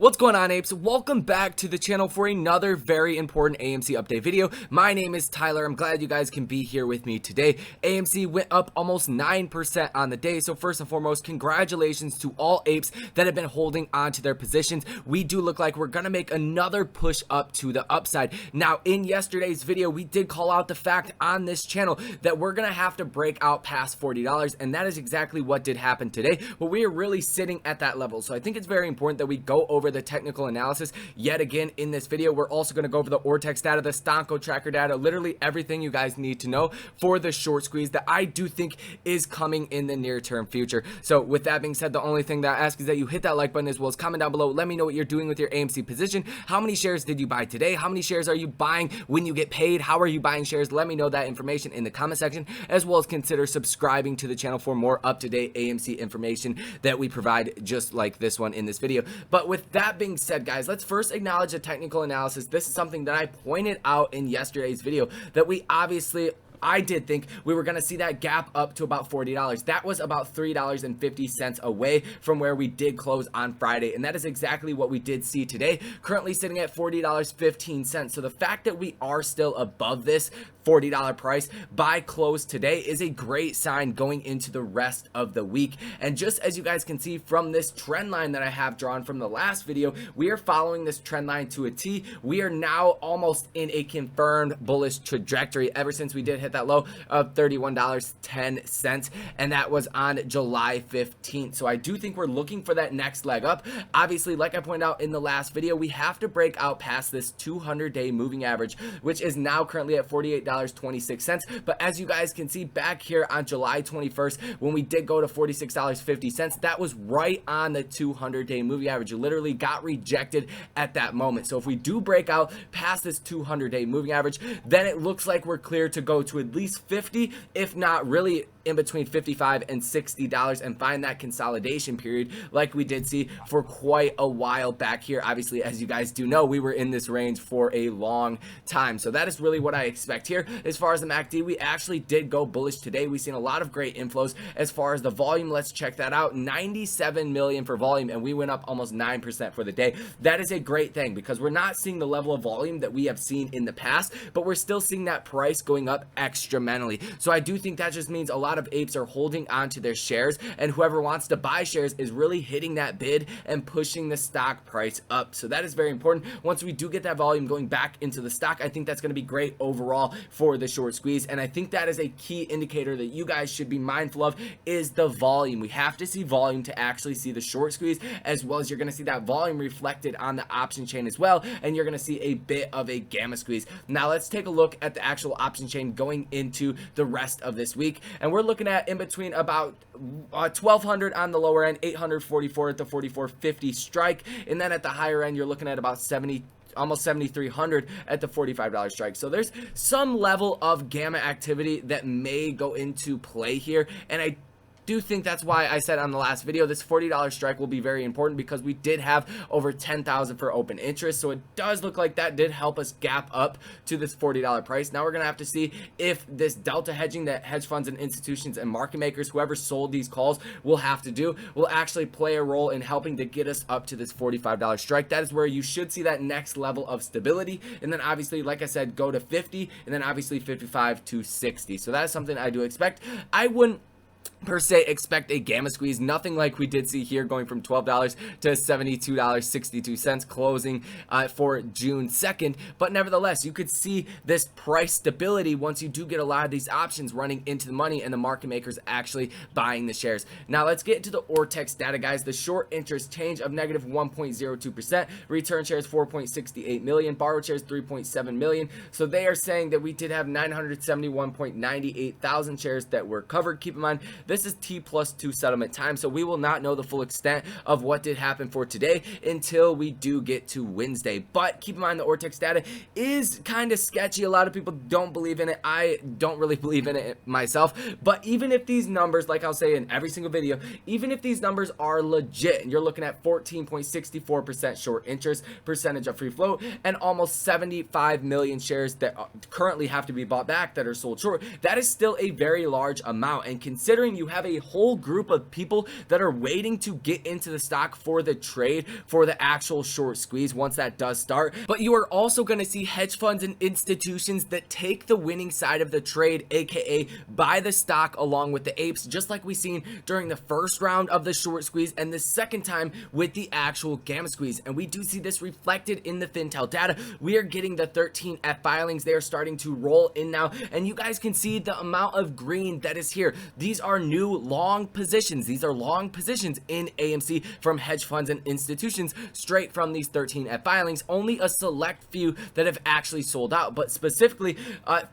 What's going on, apes? Welcome back to the channel for another very important AMC update video. My name is Tyler. I'm glad you guys can be here with me today. AMC went up almost 9% on the day, so first and foremost, congratulations to all apes that have been holding on to their positions. We do look like we're gonna make another push up to the upside. Now, in yesterday's video, we did call out the fact on this channel that we're gonna have to break out past $40, and that is exactly what did happen today. But we are really sitting at that level, so I think it's very important that we go over the technical analysis yet again in this video. We're also going to go over the Ortex data, the Stonko tracker data, literally everything you guys need to know for the short squeeze that I do think is coming in the near term future. So with that being said, the only thing that I ask is that you hit that like button as well as comment down below. Let me know what you're doing with your AMC position. How many shares did you buy today? How many shares are you buying when you get paid? How are you buying shares? Let me know that information in the comment section, as well as consider subscribing to the channel for more up-to-date AMC information that we provide just like this one in this video. But with that being said, guys, let's first acknowledge the technical analysis. This is something that I pointed out in yesterday's video, that I did think we were going to see that gap up to about $40. That was about $3.50 away from where we did close on Friday, and that is exactly what we did see today, currently sitting at $40.15. So the fact that we are still above this $40 price by close today is a great sign going into the rest of the week. And just as you guys can see from this trend line that I have drawn from the last video, we are following this trend line to a T. We are now almost in a confirmed bullish trajectory ever since we did hit that low of $31.10, and that was on July 15th. So I do think we're looking for that next leg up. Obviously, like I pointed out in the last video, we have to break out past this 200-day moving average, which is now currently at $48.26. But as you guys can see back here on July 21st, when we did go to $46.50, that was right on the 200-day moving average. It literally got rejected at that moment. So if we do break out past this 200-day moving average, then it looks like we're clear to go to at least 50, if not really in between $55 and $60, and find that consolidation period like we did see for quite a while back here. Obviously, as you guys do know, we were in this range for a long time. So that is really what I expect here. As far as the MACD, we actually did go bullish today. We've seen a lot of great inflows. As far as the volume, let's check that out. 97 million for volume, and we went up almost 9% for the day. That is a great thing, because we're not seeing the level of volume that we have seen in the past, but we're still seeing that price going up extramentally. So I do think that just means a lot of apes are holding on to their shares, and whoever wants to buy shares is really hitting that bid and pushing the stock price up. So that is very important. Once we do get that volume going back into the stock, I think that's going to be great overall for the short squeeze. And I think that is a key indicator that you guys should be mindful of, is the volume. We have to see volume to actually see the short squeeze, as well as you're going to see that volume reflected on the option chain as well, and you're going to see a bit of a gamma squeeze. Now let's take a look at the actual option chain going into the rest of this week, and we're looking at in between about 1200 on the lower end, 844 at the 44.50 strike, and then at the higher end you're looking at about almost 7,300 at the $45 strike. So there's some level of gamma activity that may go into play here, and I do think that's why I said on the last video this $40 strike will be very important, because we did have over 10,000 for open interest. So it does look like that did help us gap up to this $40 price. Now we're gonna have to see if this delta hedging that hedge funds and institutions and market makers, whoever sold these calls, will have to do, will actually play a role in helping to get us up to this $45 strike. That is where you should see that next level of stability, and then obviously, like I said, go to 50, and then obviously 55 to 60. So that is something I do expect. I wouldn't per se expect a gamma squeeze, nothing like we did see here, going from $12 to $72.62 closing for June 2nd. But nevertheless, you could see this price stability once you do get a lot of these options running into the money and the market makers actually buying the shares. Now let's get into the Ortex data, guys. The short interest change of negative 1.02%, return shares 4.68 million, borrowed shares 3.7 million. So they are saying that we did have 971.98 thousand shares that were covered. Keep in mind, this is T+2 settlement time, so we will not know the full extent of what did happen for today until we do get to Wednesday. But keep in mind, the Ortex data is kind of sketchy. A lot of people don't believe in it. I don't really believe in it myself. But even if these numbers, like I'll say in every single video, even if these numbers are legit, and you're looking at 14.64% short interest percentage of free float, and almost 75 million shares that currently have to be bought back that are sold short, that is still a very large amount. And considering you have a whole group of people that are waiting to get into the stock for the trade, for the actual short squeeze once that does start. But you are also going to see hedge funds and institutions that take the winning side of the trade, aka buy the stock along with the apes, just like we seen during the first round of the short squeeze and the second time with the actual gamma squeeze. And we do see this reflected in the Fintel data. We are getting the 13F filings. They are starting to roll in now, and you guys can see the amount of green that is here. These are new long positions. These are long positions in AMC from hedge funds and institutions straight from these 13F filings. Only a select few that have actually sold out, but specifically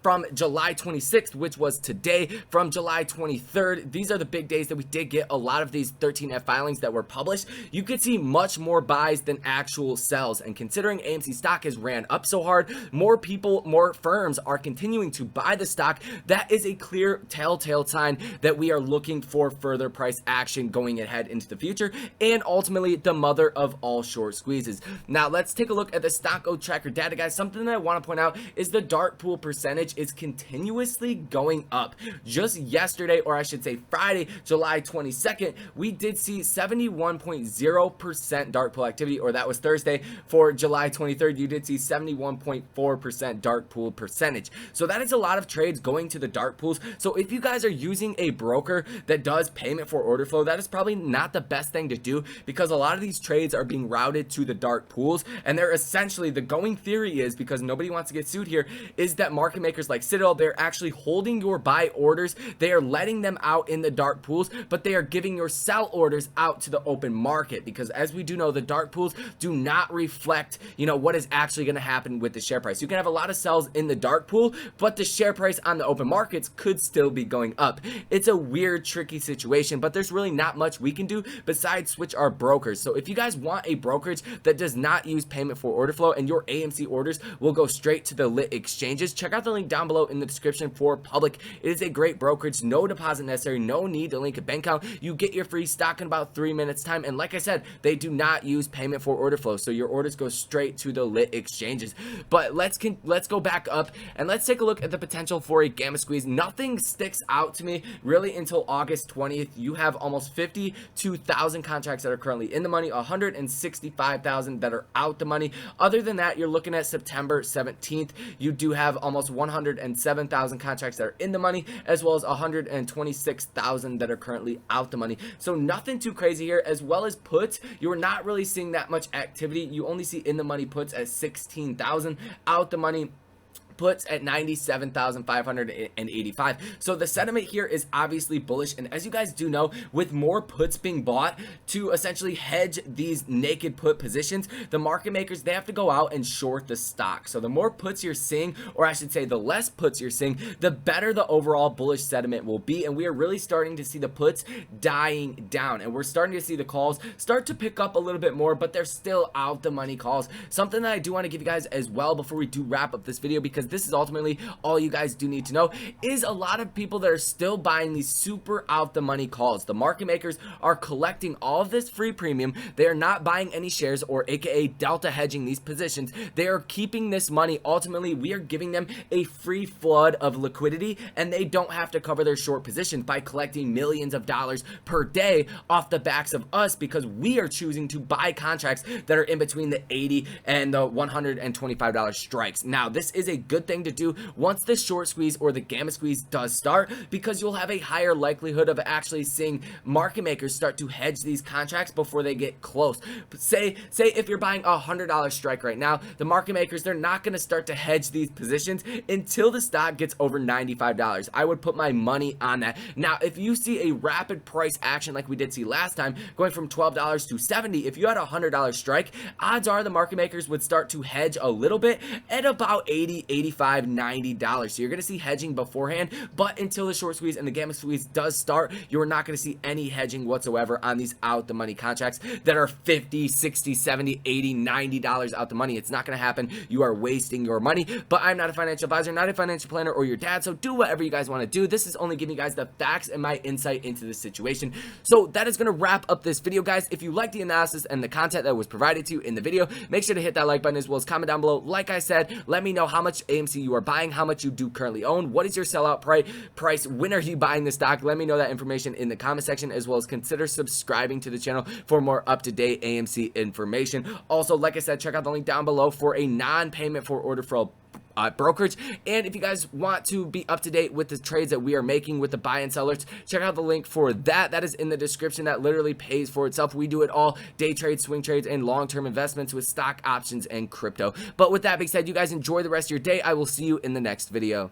from July 26th, which was today, from July 23rd, these are the big days that we did get a lot of these 13F filings that were published. You could see much more buys than actual sells, and considering AMC stock has ran up so hard, more people, more firms are continuing to buy the stock. That is a clear telltale sign that we are looking for further price action going ahead into the future, and ultimately the mother of all short squeezes. Now let's take a look at the Stock Tracker data, guys. Something that I want to point out is the dark pool percentage is continuously going up. Just yesterday, or I should say Friday, July 22nd, we did see 71.0% dark pool activity, or that was Thursday. For July 23rd, you did see 71.4% dark pool percentage. So that is a lot of trades going to the dark pools. So if you guys are using a broker that does payment for order flow, that is probably not the best thing to do, because a lot of these trades are being routed to the dark pools, and they're essentially, the going theory is, because nobody wants to get sued here, is that market makers like Citadel, they're actually holding your buy orders, they are letting them out in the dark pools, but they are giving your sell orders out to the open market, because as we do know, the dark pools do not reflect, what is actually going to happen with the share price. You can have a lot of sells in the dark pool, but the share price on the open markets could still be going up. It's a weird, tricky situation, but there's really not much we can do besides switch our brokers. So if you guys want a brokerage that does not use payment for order flow and your AMC orders will go straight to the lit exchanges, check out the link down below in the description for Public. It is a great brokerage, no deposit necessary, no need to link a bank account. You get your free stock in about 3 minutes time, and like I said, they do not use payment for order flow, so your orders go straight to the lit exchanges. But let's go back up and let's take a look at the potential for a gamma squeeze. Nothing sticks out to me really until August 20th. You have almost 52,000 contracts that are currently in the money, 165,000 that are out the money. Other than that, you're looking at September 17th. You do have almost 107,000 contracts that are in the money, as well as 126,000 that are currently out the money. So nothing too crazy here. As well as puts, you are not really seeing that much activity. You only see in the money puts at 16,000, out the money puts at 97,585. So the sentiment here is obviously bullish, and as you guys do know, with more puts being bought to essentially hedge these naked put positions, the market makers, they have to go out and short the stock. So the more puts you're seeing, or I should say the less puts you're seeing, the better the overall bullish sentiment will be. And we are really starting to see the puts dying down, and we're starting to see the calls start to pick up a little bit more, but they're still out the money calls. Something that I do want to give you guys as well before we do wrap up this video, because this is ultimately all you guys do need to know, is a lot of people that are still buying these super out the money calls. The market makers are collecting all of this free premium. They are not buying any shares, or aka delta hedging these positions. They are keeping this money. Ultimately, we are giving them a free flood of liquidity, and they don't have to cover their short positions by collecting millions of dollars per day off the backs of us, because we are choosing to buy contracts that are in between the $80 and the $125 strikes. Now, this is a good thing to do once the short squeeze or the gamma squeeze does start, because you'll have a higher likelihood of actually seeing market makers start to hedge these contracts before they get close. Say if you're buying a $100 strike right now, the market makers, they're not going to start to hedge these positions until the stock gets over $95. I would put my money on that. Now, if you see a rapid price action like we did see last time, going from $12 to $70, if you had a $100 strike, odds are the market makers would start to hedge a little bit at about $80, $85, $90. So you're going to see hedging beforehand, but until the short squeeze and the gamma squeeze does start, you're not going to see any hedging whatsoever on these out the money contracts that are $50, $60, $70, $80, $90 out the money. It's not going to happen. You are wasting your money. But I'm not a financial advisor, not a financial planner, or your dad, so do whatever you guys want to do. This is only giving you guys the facts and my insight into the situation. So that is going to wrap up this video, guys. If you like the analysis and the content that was provided to you in the video, make sure to hit that like button, as well as comment down below. Like I said, let me know how much AMC you are buying, how much you do currently own, what is your sellout price, when are you buying the stock? Let me know that information in the comment section, as well as consider subscribing to the channel for more up-to-date AMC information. Also, like I said, check out the link down below for a non-payment for order flow brokerage. And if you guys want to be up to date with the trades that we are making with the buy and sellers, check out the link for that. That is in the description. That literally pays for itself. We do it all: day trades, swing trades, and long-term investments with stock options and crypto. But with that being said, you guys enjoy the rest of your day. I will see you in the next video.